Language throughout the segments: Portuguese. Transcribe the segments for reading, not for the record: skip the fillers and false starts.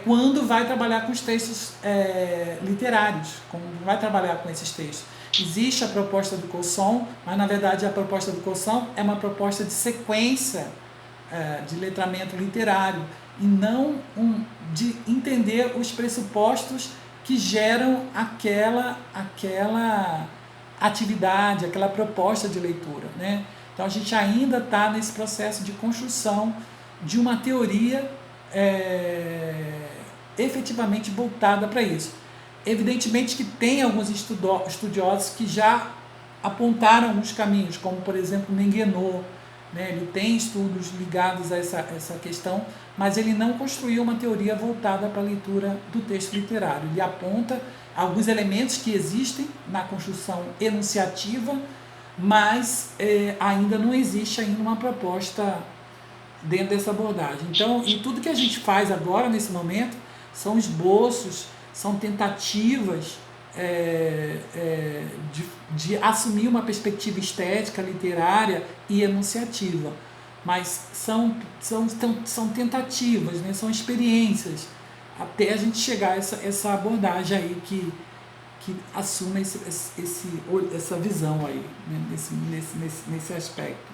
quando vai trabalhar com os textos literários, quando vai trabalhar com esses textos. Existe a proposta do Coulson, mas na verdade a proposta do Coulson é uma proposta de sequência de letramento literário e não de entender os pressupostos que geram aquela atividade, aquela proposta de leitura, né? Então a gente ainda está nesse processo de construção de uma teoria efetivamente voltada para isso. Evidentemente que tem alguns estudiosos que já apontaram alguns caminhos, como por exemplo Menguenot, né? Ele tem estudos ligados a essa questão, mas ele não construiu uma teoria voltada para a leitura do texto literário. Ele aponta alguns elementos que existem na construção enunciativa, mas ainda não existe uma proposta dentro dessa abordagem. Então, e tudo que a gente faz agora, nesse momento, são esboços, são tentativas de assumir uma perspectiva estética, literária e enunciativa. Mas são tentativas, né? São experiências, até a gente chegar a essa abordagem aí que assuma essa visão aí, né? nesse aspecto.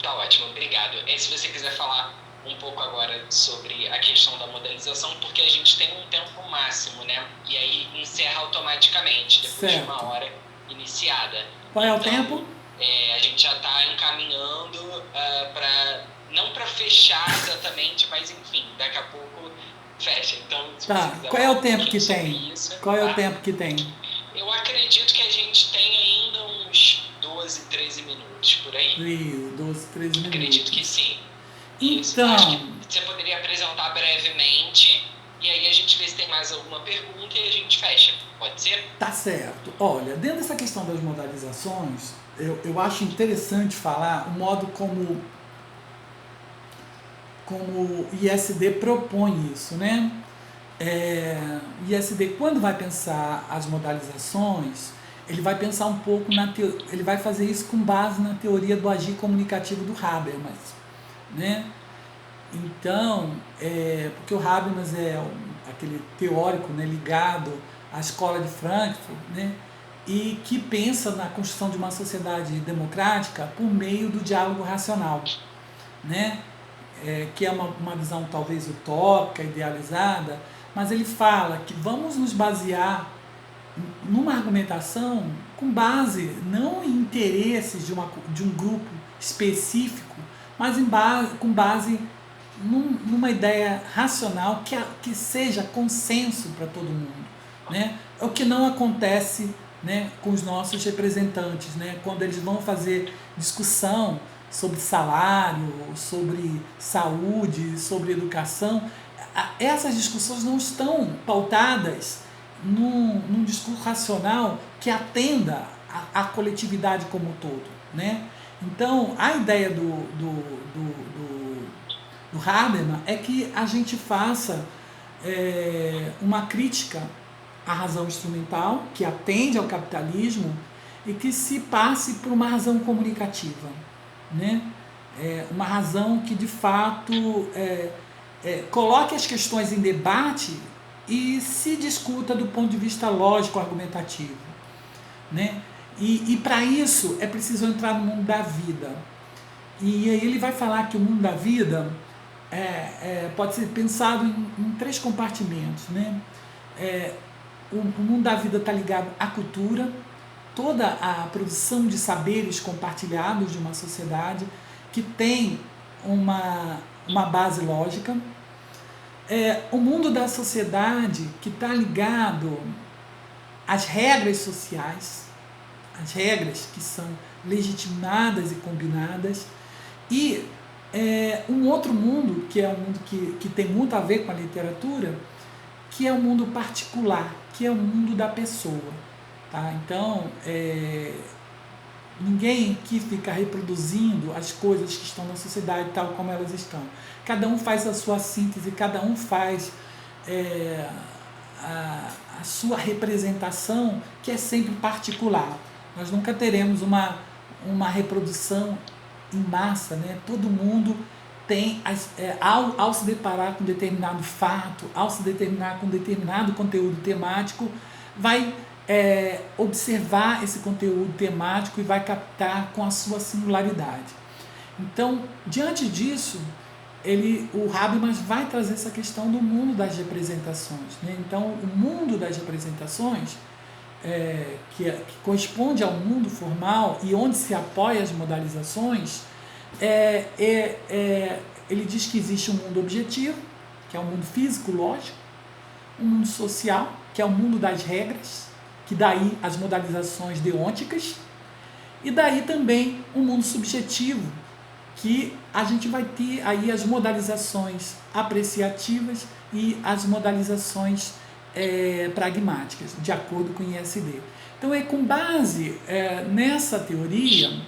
Tá ótimo, obrigado. Se você quiser falar um pouco agora sobre a questão da modalização, porque a gente tem um tempo máximo, né? E aí encerra automaticamente, depois de uma hora iniciada. Qual é o tempo? A gente já está encaminhando não para fechar exatamente, mas enfim, daqui a pouco fecha. Então, se tá. você quiser qual é o tempo que tem? Isso, qual é o tempo que tem? Eu acredito que a gente tem ainda uns 12, 13 minutos por aí. 12, 13 minutos. Acredito que sim. Então, acho que você poderia apresentar brevemente e aí a gente vê se tem mais alguma pergunta e a gente fecha. Pode ser? Tá certo. Olha, dentro dessa questão das modalizações, eu acho interessante falar o modo como o ISD propõe isso, né? O ISD, quando vai pensar as modalizações, ele vai pensar um pouco ele vai fazer isso com base na teoria do agir comunicativo do Habermas, né? Então, porque o Habermas é aquele teórico, né, ligado à escola de Frankfurt, né, e que pensa na construção de uma sociedade democrática por meio do diálogo racional, né, que é uma visão talvez utópica, idealizada, mas ele fala que vamos nos basear numa argumentação com base não em interesses de um grupo específico, mas com base numa ideia racional que seja consenso para todo mundo, né? É o que não acontece, né, com os nossos representantes, né, quando eles vão fazer discussão sobre salário, sobre saúde, sobre educação. Essas discussões não estão pautadas num discurso racional que atenda à coletividade como um todo, né? Então, a ideia do Habermas é que a gente faça uma crítica à razão instrumental, que atende ao capitalismo, e que se passe por uma razão comunicativa, né? Uma razão que, de fato, coloque as questões em debate e se discuta do ponto de vista lógico-argumentativo, né? E para isso é preciso entrar no mundo da vida. E aí ele vai falar que o mundo da vida pode ser pensado em 3 compartimentos, né? O mundo da vida está ligado à cultura, toda a produção de saberes compartilhados de uma sociedade que tem uma base lógica. O mundo da sociedade que está ligado às regras sociais, as regras que são legitimadas e combinadas, e um outro mundo, que é um mundo que tem muito a ver com a literatura, que é o mundo particular, que é o mundo da pessoa. Tá? Então, ninguém aqui fica reproduzindo as coisas que estão na sociedade tal como elas estão. Cada um faz a sua síntese, cada um faz a sua representação, que é sempre particular. Nós nunca teremos uma reprodução em massa, né? Todo mundo ao se deparar com determinado fato, ao se determinar com determinado conteúdo temático, vai observar esse conteúdo temático e vai captar com a sua singularidade. Então, diante disso, o Habermas vai trazer essa questão do mundo das representações, né? Então, o mundo das representações, que corresponde ao mundo formal e onde se apoia as modalizações, ele diz que existe um mundo objetivo, que é o mundo físico-lógico, um mundo social, que é o mundo das regras, que daí as modalizações deônticas, e daí também um mundo subjetivo, que a gente vai ter aí as modalizações apreciativas e as modalizações pragmáticas, de acordo com o ISD. Então é com base nessa teoria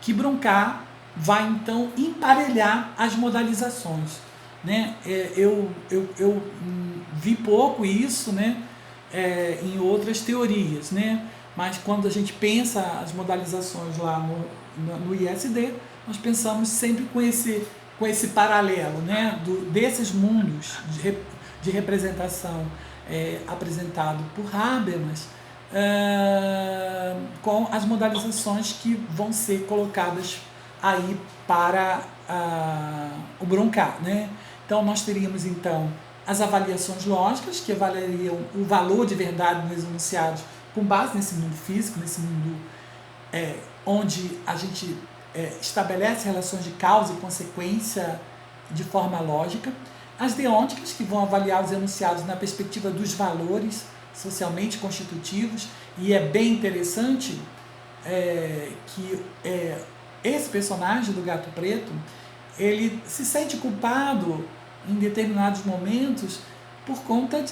que Broncat vai então emparelhar as modalizações, né? Eu vi pouco isso, né, em outras teorias, né? Mas quando a gente pensa as modalizações lá no ISD, nós pensamos sempre com esse paralelo, né, desses mundos de representação apresentado por Habermas, com as modalizações que vão ser colocadas aí para o Broncat, né? Então nós teríamos então as avaliações lógicas, que avaliariam o valor de verdade nos enunciados com base nesse mundo físico, nesse mundo onde a gente estabelece relações de causa e consequência de forma lógica. As deônticas, que vão avaliar os enunciados na perspectiva dos valores socialmente constitutivos, e é bem interessante que esse personagem do Gato Preto, ele se sente culpado em determinados momentos por conta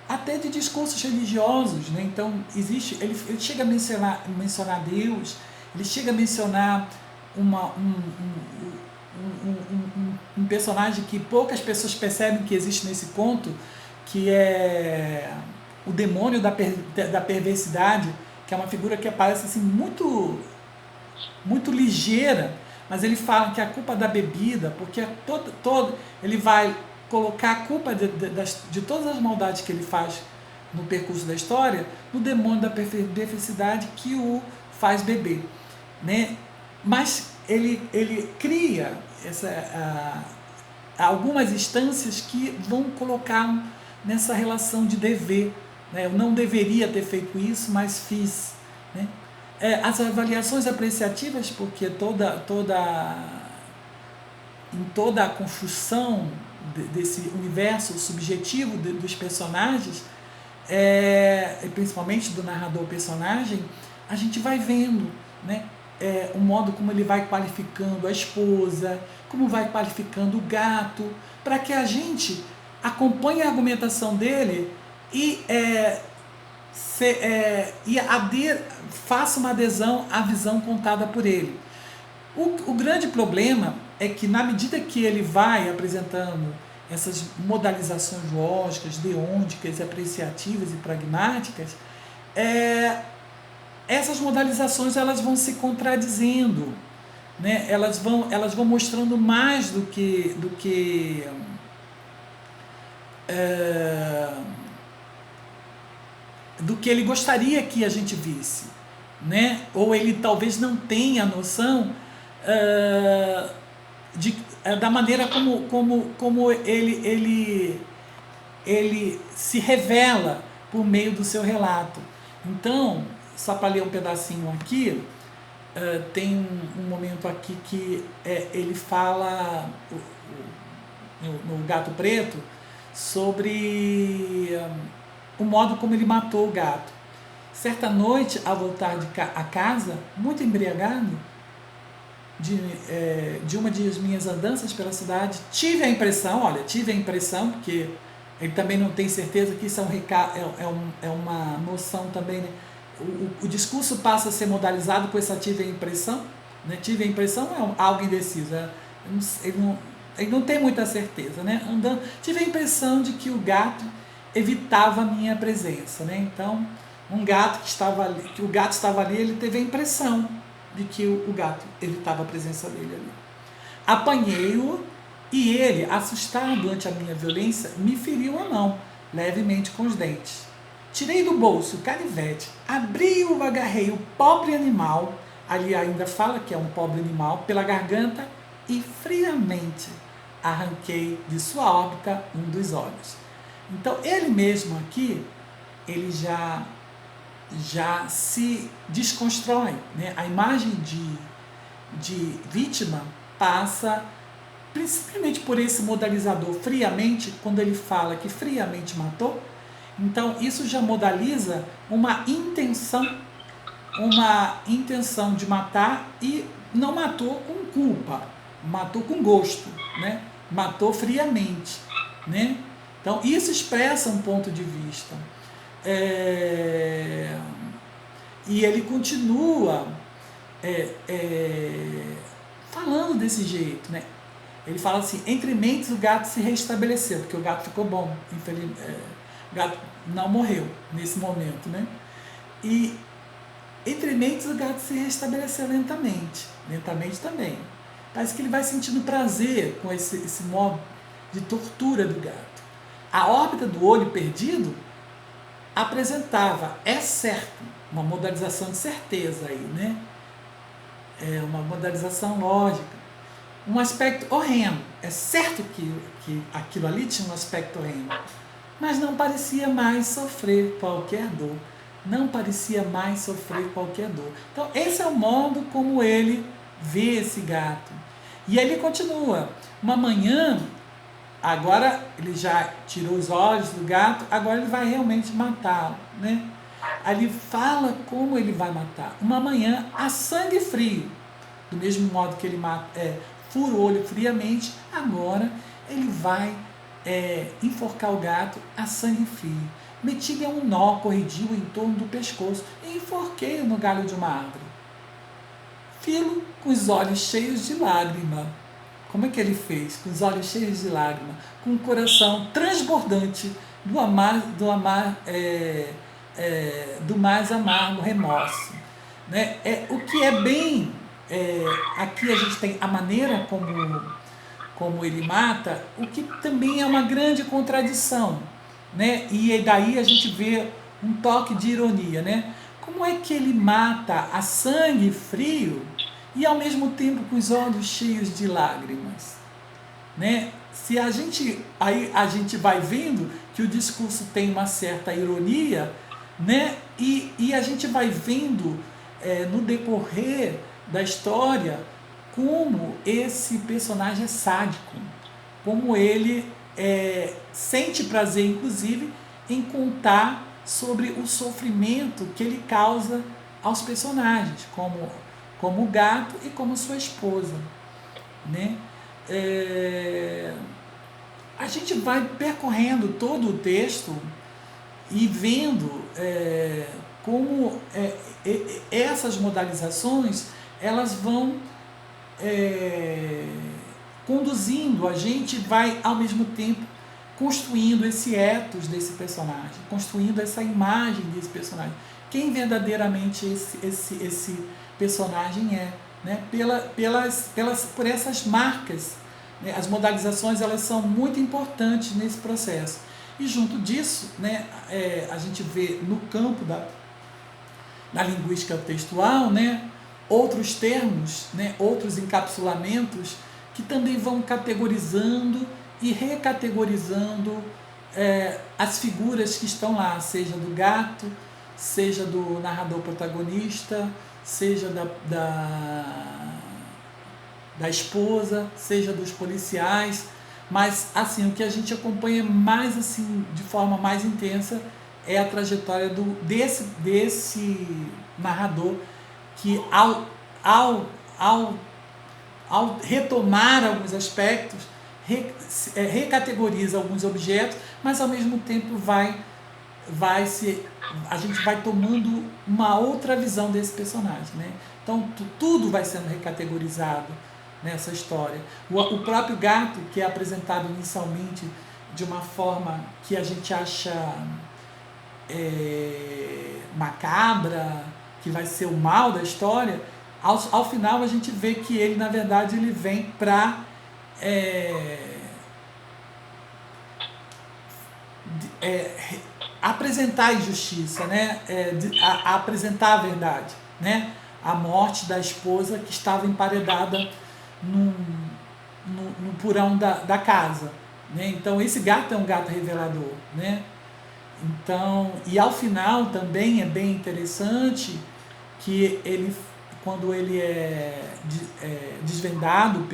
até de discursos religiosos, né? Então ele chega a mencionar Deus, ele chega a mencionar um personagem que poucas pessoas percebem que existe nesse conto, que é o demônio da perversidade, que é uma figura que aparece assim muito, muito ligeira, mas ele fala que é a culpa da bebida, porque ele vai colocar a culpa de todas as maldades que ele faz no percurso da história no demônio da perversidade que o faz beber, né? Mas ele cria algumas instâncias que vão colocar nessa relação de dever, né? Eu não deveria ter feito isso, mas fiz, né? As avaliações apreciativas, porque em toda a construção desse universo subjetivo dos personagens, principalmente do narrador-personagem, a gente vai vendo, né, o modo como ele vai qualificando a esposa, como vai qualificando o gato, para que a gente acompanhe a argumentação dele e faça uma adesão à visão contada por ele. O grande problema é que, na medida que ele vai apresentando essas modalizações lógicas, deônticas, apreciativas e pragmáticas, essas modalizações elas vão se contradizendo, né? Elas vão mostrando mais do que ele gostaria que a gente visse, né? Ou ele talvez não tenha noção da maneira como ele se revela por meio do seu relato. Então, só para ler um pedacinho aqui, tem um momento aqui que ele fala no Gato Preto sobre o modo como ele matou o gato. Certa noite, ao voltar a casa, muito embriagado, de uma de minhas andanças pela cidade, tive a impressão, porque ele também não tem certeza que isso é uma noção também, né? O discurso passa a ser modalizado com essa tive a impressão, né? Tive a impressão é algo indeciso, ele não tem muita certeza, né? Tive a impressão de que o gato evitava a minha presença, né? Então, que o gato estava ali, ele teve a impressão de que o gato evitava a presença dele ali. Apanhei-o e ele, assustado ante a minha violência, me feriu a mão, levemente com os dentes. Tirei do bolso o canivete, abri-o, agarrei o pobre animal, ali ainda fala que é um pobre animal, pela garganta e friamente arranquei de sua órbita um dos olhos. Então, ele mesmo aqui, ele já se desconstrói, né? A imagem de vítima passa principalmente por esse modalizador friamente, quando ele fala que friamente matou. Então, isso já modaliza uma intenção de matar, e não matou com culpa, matou com gosto, né? Matou friamente, né? Então, isso expressa um ponto de vista. E ele continua falando desse jeito, né? Ele fala assim: entre mentes o gato se restabeleceu, porque o gato ficou bom, infelizmente. O gato não morreu nesse momento, né? E entre mentes o gato se restabeleceu lentamente também. Parece que ele vai sentindo prazer com esse modo de tortura do gato. A órbita do olho perdido apresentava, é certo, uma modalização de certeza aí, né? É uma modalização lógica. Um aspecto horrendo. É certo que aquilo ali tinha um aspecto horrendo, mas não parecia mais sofrer qualquer dor. Não parecia mais sofrer qualquer dor. Então, esse é o modo como ele vê esse gato. E ele continua. Uma manhã, agora ele já tirou os olhos do gato, agora ele vai realmente matá-lo, né? Aí ele fala como ele vai matar. Uma manhã, a sangue frio. Do mesmo modo que ele fura o olho friamente, agora ele vai enforcar o gato a sangue frio. Meti-lhe um nó corridio em torno do pescoço e enforquei-o no galho de uma árvore. Filo com os olhos cheios de lágrima. Como é que ele fez? Com os olhos cheios de lágrima, com o coração transbordante do mais amargo remorso. Né? O que é bem... aqui a gente tem a maneira como ele mata, o que também é uma grande contradição, né? E daí a gente vê um toque de ironia, né? Como é que ele mata a sangue frio e ao mesmo tempo com os olhos cheios de lágrimas, né? Se a gente vai vendo que o discurso tem uma certa ironia, né? E a gente vai vendo no decorrer da história como esse personagem é sádico, como ele sente prazer, inclusive, em contar sobre o sofrimento que ele causa aos personagens, como o gato e como sua esposa, né? A gente vai percorrendo todo o texto e vendo como essas modalizações elas vão conduzindo, a gente vai ao mesmo tempo construindo esse ethos desse personagem, construindo essa imagem desse personagem, quem verdadeiramente esse personagem é, né? Por essas marcas, né? As modalizações elas são muito importantes nesse processo, e junto disso, né, a gente vê no campo da linguística textual, né, outros termos, né, outros encapsulamentos que também vão categorizando e recategorizando as figuras que estão lá, seja do gato, seja do narrador protagonista, seja da esposa, seja dos policiais. Mas assim, o que a gente acompanha mais assim, de forma mais intensa, é a trajetória desse narrador que ao retomar alguns aspectos, recategoriza alguns objetos, mas ao mesmo tempo a gente vai tomando uma outra visão desse personagem, né? Então tudo vai sendo recategorizado nessa história. O próprio gato, que é apresentado inicialmente de uma forma que a gente acha macabra, que vai ser o mal da história, Ao final a gente vê que ele, na verdade, ele vem para apresentar a injustiça, né? Apresentar a verdade, né? A morte da esposa que estava emparedada no porão da casa, né? Então esse gato é um gato revelador, né? Então, e ao final também é bem interessante que ele, quando ele é desvendado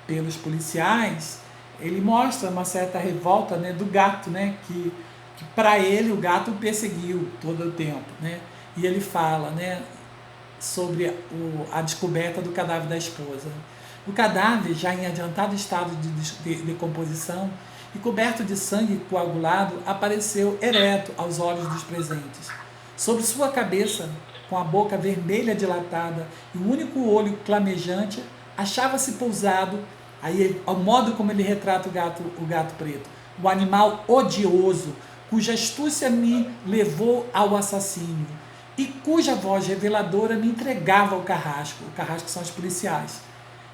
pelos policiais, ele mostra uma certa revolta, né, do gato, né, que para ele o gato perseguiu todo o tempo, né, e ele fala, né, sobre a descoberta do cadáver da esposa. O cadáver, já em adiantado estado de decomposição e coberto de sangue coagulado, apareceu ereto aos olhos dos presentes. Sobre sua cabeça, com a boca vermelha dilatada e o único olho clamejante, achava-se pousado, aí, ao modo como ele retrata o gato preto, o animal odioso, cuja astúcia me levou ao assassínio e cuja voz reveladora me entregava ao carrasco. O carrasco são os policiais.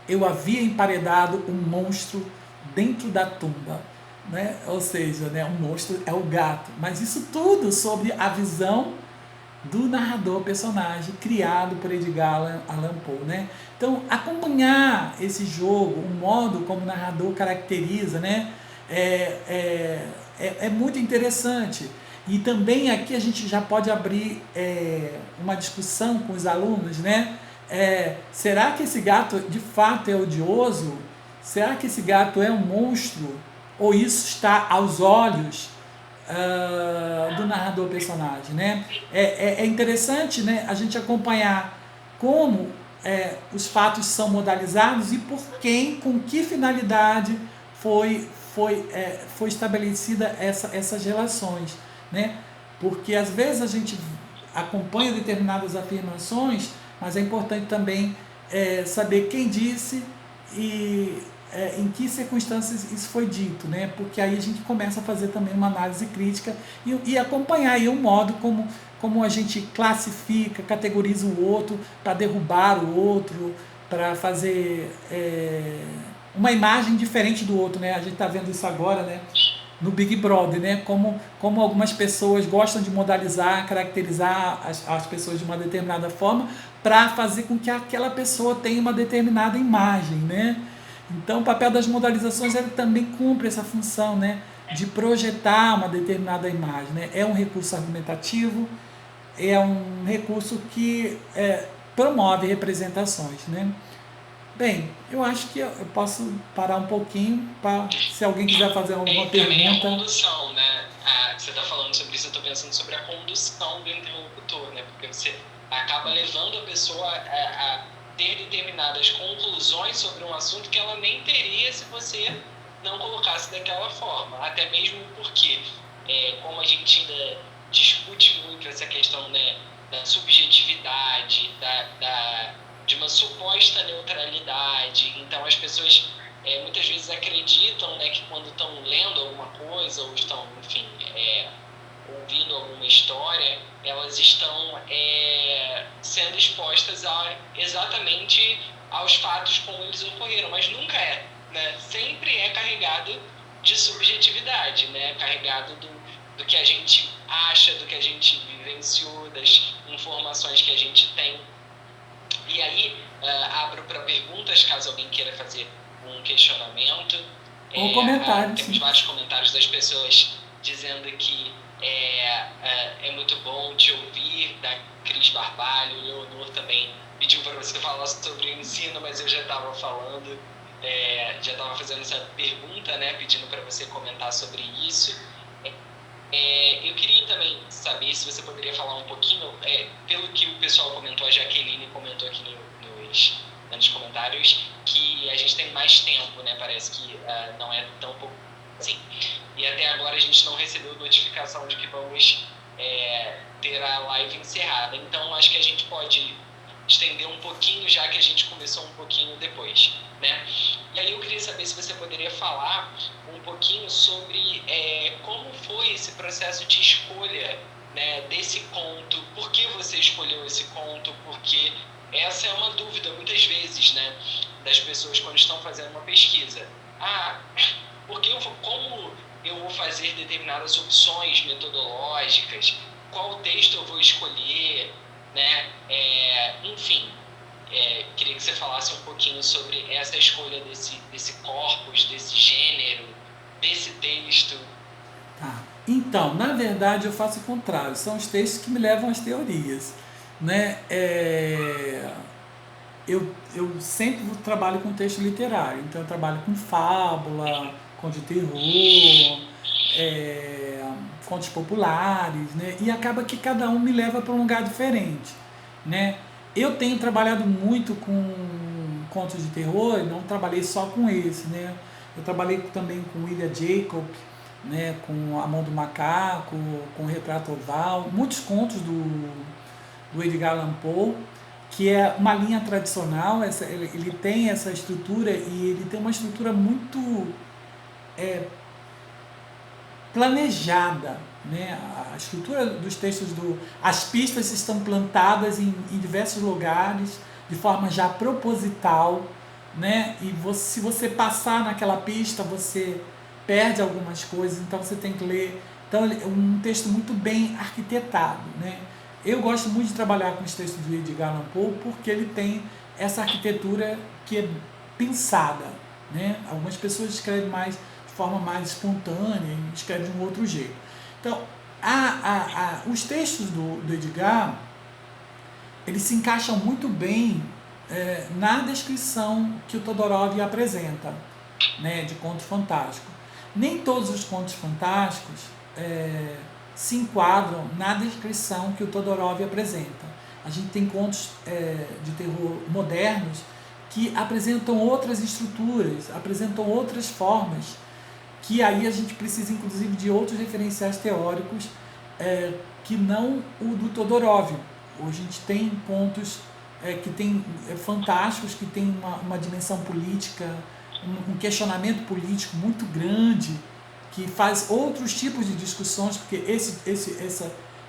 Eu havia emparedado um monstro dentro da tumba. Né? Ou seja, né, um monstro é o gato. Mas isso tudo sobre a visão do narrador, personagem criado por Edgar Allan Poe, né? Então, acompanhar esse jogo, o modo como o narrador caracteriza, né? É muito interessante. E também aqui a gente já pode abrir uma discussão com os alunos, né? Será que esse gato de fato é odioso? Será que esse gato é um monstro? Ou isso está aos olhos do narrador personagem, né? É interessante, né, a gente acompanhar como os fatos são modalizados e por quem, com que finalidade foi estabelecida essas relações, né? Porque às vezes a gente acompanha determinadas afirmações, mas é importante também saber quem disse e em que circunstâncias isso foi dito, né? Porque aí a gente começa a fazer também uma análise crítica e acompanhar aí o modo como a gente classifica, categoriza o outro para derrubar o outro, para fazer uma imagem diferente do outro, né? A gente está vendo isso agora, né? No Big Brother, né? Como algumas pessoas gostam de modalizar, caracterizar as pessoas de uma determinada forma para fazer com que aquela pessoa tenha uma determinada imagem, né? Então, o papel das modalizações ele também cumpre essa função, né, de projetar uma determinada imagem, né? É um recurso argumentativo, é um recurso que promove representações, né? Bem, eu acho que eu posso parar um pouquinho para, se alguém quiser fazer alguma pergunta. Também a condução, né? Você está falando sobre isso, eu estou pensando sobre a condução do interlocutor, né? Porque você acaba levando a pessoa a ter determinadas conclusões sobre um assunto que ela nem teria se você não colocasse daquela forma. Até mesmo porque, como a gente ainda discute muito essa questão, né, da subjetividade, de uma suposta neutralidade, então as pessoas muitas vezes acreditam, né, que quando estão lendo alguma coisa ou estão, enfim, ouvindo alguma história, elas estão sendo expostas exatamente aos fatos como eles ocorreram, mas nunca é, né? Sempre é carregado de subjetividade, né? Carregado do que a gente acha, do que a gente vivenciou, das informações que a gente tem. E aí, abro para perguntas, caso alguém queira fazer um questionamento. Ou comentários. Temos vários comentários das pessoas dizendo que é muito bom te ouvir, da Cris Barbalho. O Leonor também pediu para você falar sobre o ensino, mas eu já estava falando, já estava fazendo essa pergunta, né, pedindo para você comentar sobre isso. Eu queria também saber se você poderia falar um pouquinho, pelo que o pessoal comentou, a Jaqueline comentou aqui nos comentários, que a gente tem mais tempo, né? Parece que não é tão pouco assim. E até agora a gente não recebeu notificação de que vamos ter a live encerrada. Então acho que a gente pode estender um pouquinho, já que a gente começou um pouquinho depois, né? E aí eu queria saber se você poderia falar um pouquinho sobre como foi esse processo de escolha né, desse conto, por que você escolheu esse conto, porque essa é uma dúvida muitas vezes, né, das pessoas quando estão fazendo uma pesquisa. Como eu vou fazer determinadas opções metodológicas, qual texto eu vou escolher, né, enfim, queria que você falasse um pouquinho sobre essa escolha desse corpus, desse gênero, desse texto. Tá. Então, na verdade, eu faço o contrário. São os textos que me levam às teorias, né? Eu sempre trabalho com texto literário. Então, eu trabalho com fábula, conto de terror, contos populares, né? E acaba que cada um me leva para um lugar diferente, né? Eu tenho trabalhado muito com contos de terror, não trabalhei só com esse, né? Eu trabalhei também com William Jacob, né, com A Mão do Macaco, com o Retrato Oval, muitos contos do Edgar Allan Poe, que é uma linha tradicional. Ele tem essa estrutura, e ele tem uma estrutura muito planejada, né? A estrutura dos textos, as pistas estão plantadas em diversos lugares de forma já proposital, né? E se você passar naquela pista, você perde algumas coisas, então você tem que ler. Então, é um texto muito bem arquitetado, né? Eu gosto muito de trabalhar com os textos do Edgar Allan Poe porque ele tem essa arquitetura que é pensada, né? Algumas pessoas escrevem mais de forma mais espontânea e escrevem de um outro jeito. Então, os textos do Edgar, eles se encaixam muito bem na descrição que o Todorov apresenta, né, de contos fantásticos. Nem todos os contos fantásticos se enquadram na descrição que o Todorov apresenta. A gente tem contos de terror modernos que apresentam outras estruturas, apresentam outras formas, que aí a gente precisa inclusive de outros referenciais teóricos que não o do Todorov. Hoje a gente tem contos que tem fantásticos, que tem uma dimensão política, um questionamento político muito grande, que faz outros tipos de discussões, porque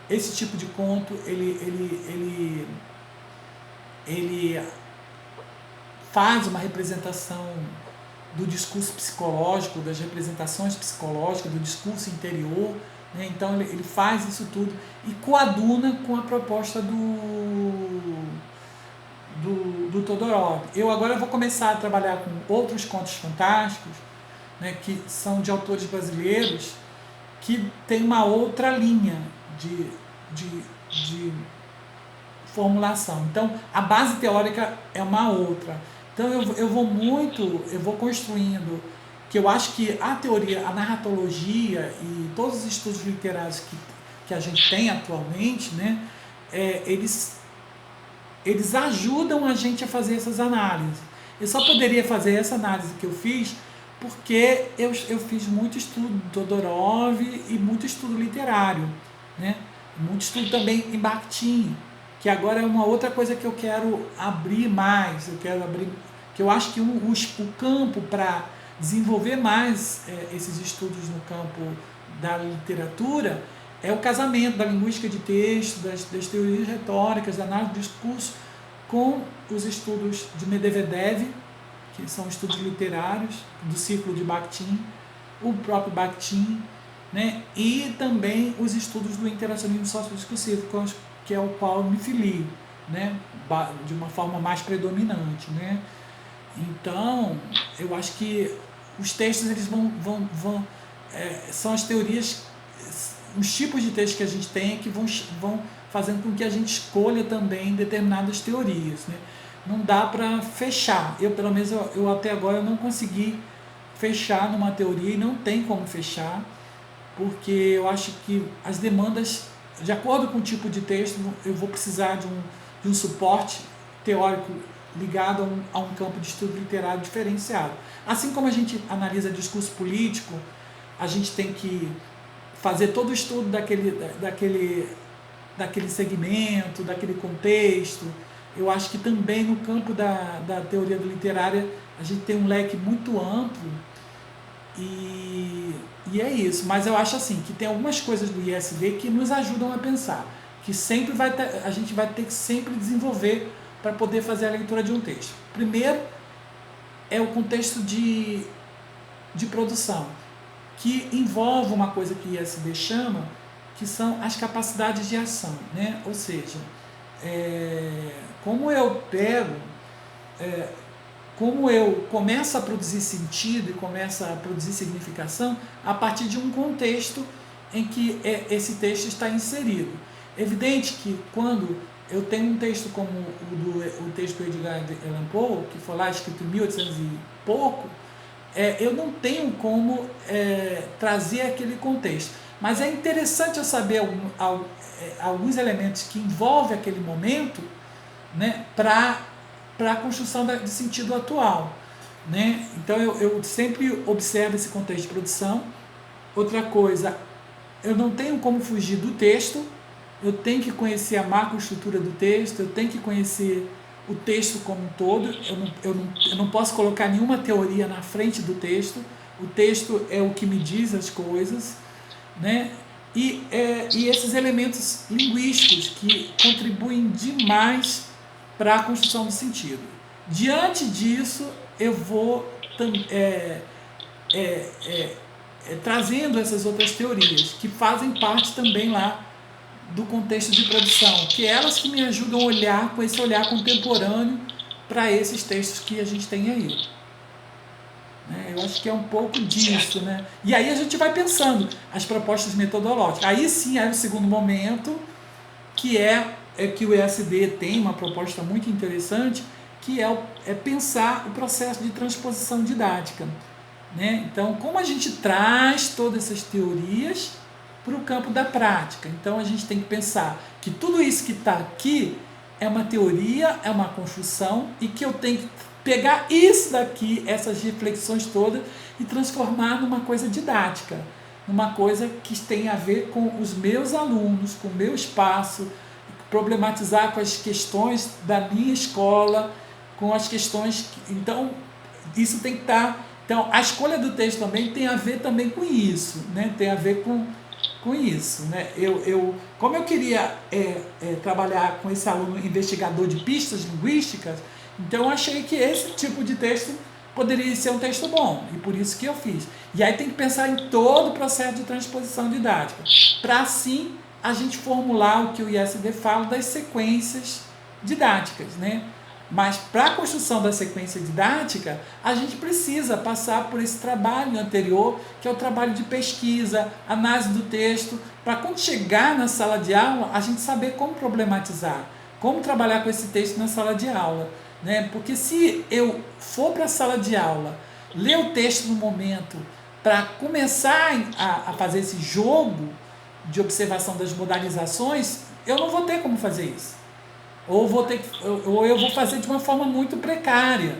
esse tipo de conto ele faz uma representação do discurso psicológico, das representações psicológicas, do discurso interior, né? Então ele faz isso tudo e coaduna com a proposta do Todorov. Eu agora vou começar a trabalhar com outros contos fantásticos, né, que são de autores brasileiros, que tem uma outra linha de formulação. Então, a base teórica é uma outra. Então, eu vou construindo, que eu acho que a teoria, a narratologia e todos os estudos literários que a gente tem atualmente, né, eles ajudam a gente a fazer essas análises. Eu só poderia fazer essa análise que eu fiz porque eu fiz muito estudo do Todorov e muito estudo literário, né? Muito estudo também em Bakhtin, que agora é uma outra coisa que eu quero abrir mais. Que eu acho que o campo para desenvolver mais esses estudos no campo da literatura é o casamento da linguística de texto, das teorias retóricas, da análise do discurso, com os estudos de Medvedev, que são estudos literários do círculo de Bakhtin, o próprio Bakhtin, né? E também os estudos do interacionismo sociodiscursivo, que é o qual eu me filio, né? De uma forma mais predominante, né? Então, eu acho que os textos eles são as teorias, os tipos de textos que a gente tem que vão fazendo com que a gente escolha também determinadas teorias, né? Não dá para fechar. Pelo menos, eu até agora eu não consegui fechar numa teoria, e não tem como fechar, porque eu acho que as demandas, de acordo com o tipo de texto, eu vou precisar de um suporte teórico ligado a um campo de estudo literário diferenciado. Assim como a gente analisa discurso político, a gente tem que fazer todo o estudo daquele segmento, daquele contexto. Eu acho que também no campo da teoria do literária a gente tem um leque muito amplo, e E é isso, mas eu acho assim, que tem algumas coisas do ISD que nos ajudam a pensar, que sempre a gente vai ter que sempre desenvolver para poder fazer a leitura de um texto. Primeiro é o contexto de produção, que envolve uma coisa que o ISD chama, que são as capacidades de ação, né? Ou seja, como eu começo a produzir sentido e começo a produzir significação a partir de um contexto em que esse texto está inserido. Evidente que quando eu tenho um texto como o texto do Edgar Allan Poe, que foi lá escrito em 1800 e pouco, eu não tenho como trazer aquele contexto. Mas é interessante eu saber alguns elementos que envolvem aquele momento, né, para a construção de sentido atual, né? Então eu sempre observo esse contexto de produção. Outra coisa, eu não tenho como fugir do texto, eu tenho que conhecer a macroestrutura do texto, eu tenho que conhecer o texto como um todo, eu não posso colocar nenhuma teoria na frente do texto, o texto é o que me diz as coisas, né? E esses elementos linguísticos que contribuem demais para a construção do sentido. Diante disso, eu vou trazendo essas outras teorias, que fazem parte também lá do contexto de produção, que é elas que me ajudam a olhar com esse olhar contemporâneo para esses textos que a gente tem aí. Eu acho que é um pouco disso, né? E aí a gente vai pensando as propostas metodológicas. Aí sim, o segundo momento, que é que o ESD tem uma proposta muito interessante, que é pensar o processo de transposição didática, né? Então, como a gente traz todas essas teorias para o campo da prática? Então, a gente tem que pensar que tudo isso que está aqui é uma teoria, é uma construção, e que eu tenho que pegar isso daqui, essas reflexões todas, e transformar numa coisa didática, numa coisa que tem a ver com os meus alunos, com o meu espaço, problematizar com as questões da minha escola, com as questões... Então, isso tem que estar... Então, a escolha do texto também tem a ver também com isso, né? Tem a ver com isso, né? Como eu queria trabalhar com esse aluno investigador de pistas linguísticas, então eu achei que esse tipo de texto poderia ser um texto bom, e por isso que eu fiz. E aí tem que pensar em todo o processo de transposição didática, para assim a gente formular o que o ISD fala das sequências didáticas, né? Mas para a construção da sequência didática, a gente precisa passar por esse trabalho anterior, que é o trabalho de pesquisa, análise do texto, para quando chegar na sala de aula, a gente saber como problematizar, como trabalhar com esse texto na sala de aula, né? Porque se eu for para a sala de aula, ler o texto no momento, para começar a fazer esse jogo de observação das modalizações, eu não vou ter como fazer isso. Ou eu vou fazer de uma forma muito precária,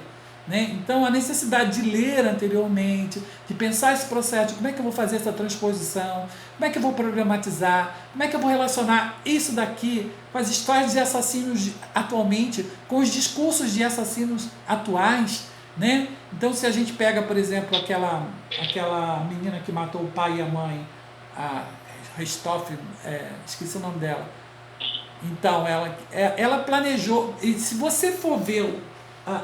né? Então, a necessidade de ler anteriormente, de pensar esse processo, de como é que eu vou fazer essa transposição, como é que eu vou programatizar, como é que eu vou relacionar isso daqui com as histórias de assassinos atualmente, com os discursos de assassinos atuais, né? Então, se a gente pega, por exemplo, aquela menina que matou o pai e a mãe, a Richthofen, esqueci o nome dela. Então, ela planejou, e se você for ver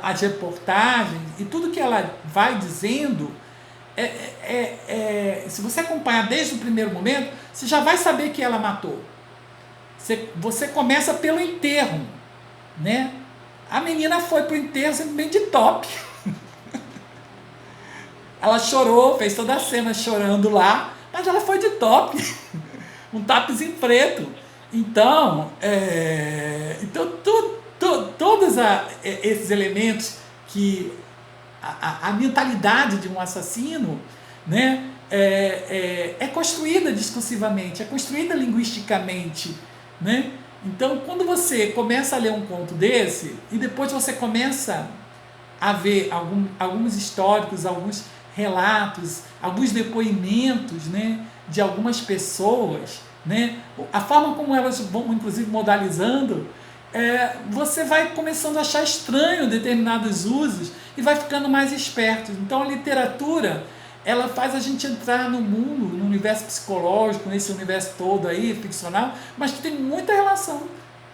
as reportagens e tudo que ela vai dizendo, se você acompanhar desde o primeiro momento, você já vai saber que ela matou. Você começa pelo enterro, né? A menina foi para o enterro simplesmente de top. Ela chorou, fez toda a cena chorando lá, mas ela foi de top. Um topzinho preto. Então, todos esses elementos que a mentalidade de um assassino, né, é construída discursivamente, é construída linguisticamente, né? Então, quando você começa a ler um conto desse, e depois você começa a ver alguns históricos, alguns relatos, alguns depoimentos, né, de algumas pessoas, né, a forma como elas vão, inclusive, modalizando, você vai começando a achar estranho determinados usos e vai ficando mais esperto. Então, a literatura, ela faz a gente entrar no mundo, no universo psicológico, nesse universo todo aí, ficcional, mas que tem muita relação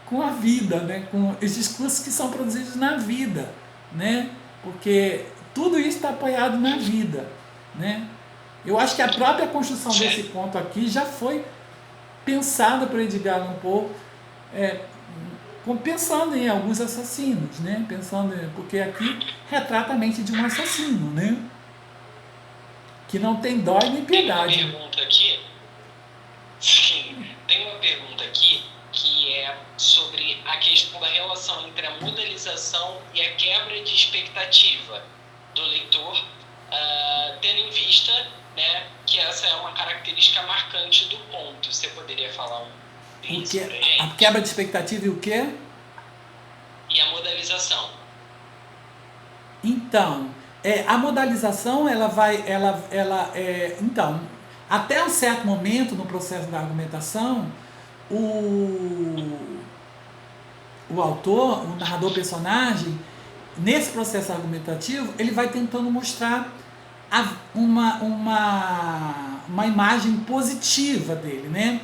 com a vida, né? Com os discursos que são produzidos na vida, né? Porque tudo isso está apoiado na vida, né? Eu acho que a própria construção desse conto aqui já foi pensada por Edgar Allan Poe, pensando em alguns assassinos, né? Porque aqui retrata a mente de um assassino, né? Que não tem dó e nem piedade. Tem uma pergunta aqui. Sim, tem uma pergunta aqui que é sobre a questão da relação entre a modelização e a quebra de expectativa do leitor, tendo em vista, né, que essa é uma característica marcante do conto. Você poderia falar isso pra gente? A quebra de expectativa e o quê? E a modelização. Então, a modalização, então, até um certo momento no processo da argumentação, o autor, o narrador-personagem, nesse processo argumentativo, ele vai tentando mostrar uma imagem positiva dele, né?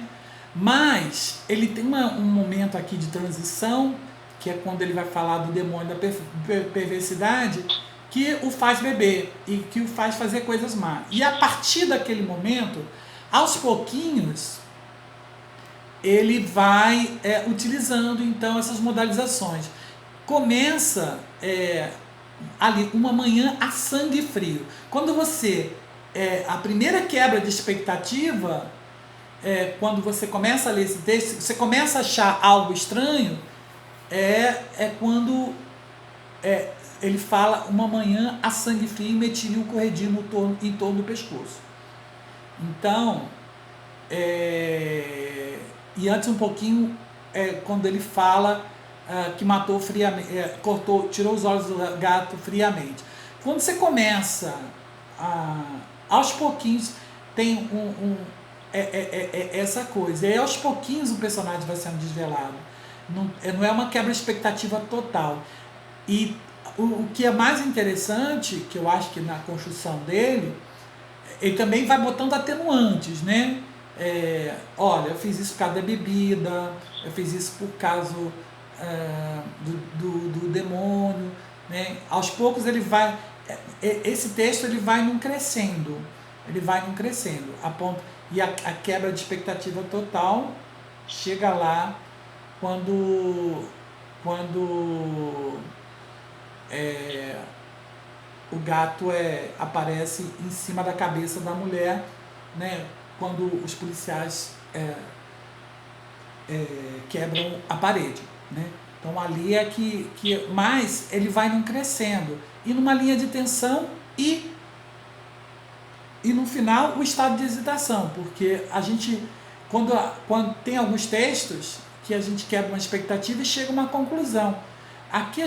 Mas ele tem um momento aqui de transição, que é quando ele vai falar do demônio da perversidade, que o faz beber e que o faz fazer coisas más. E a partir daquele momento, aos pouquinhos, ele vai utilizando então essas modalizações. Começa ali uma manhã a sangue frio. Quando você a primeira quebra de expectativa, quando você começa a ler esse texto, você começa a achar algo estranho, quando ele fala uma manhã a sangue frio e metia o corredinho em torno do pescoço. Então, e antes um pouquinho, quando ele fala que matou friamente, tirou os olhos do gato friamente. Quando você começa aos pouquinhos, tem essa coisa, e aí aos pouquinhos o personagem vai sendo desvelado. Não é uma quebra de expectativa total. E o que é mais interessante, que eu acho que na construção dele, ele também vai botando atenuantes, né? Olha, eu fiz isso por causa da bebida, eu fiz isso por causa do demônio, né? Aos poucos ele vai, esse texto ele vai num crescendo, a ponto, e a quebra de expectativa total chega lá quando o gato aparece em cima da cabeça da mulher, né? Quando os policiais quebram a parede, né? Então ali mas ele vai num crescendo e numa linha de tensão e no final o estado de hesitação, porque a gente quando tem alguns textos que a gente quebra uma expectativa e chega a uma conclusão. Aqui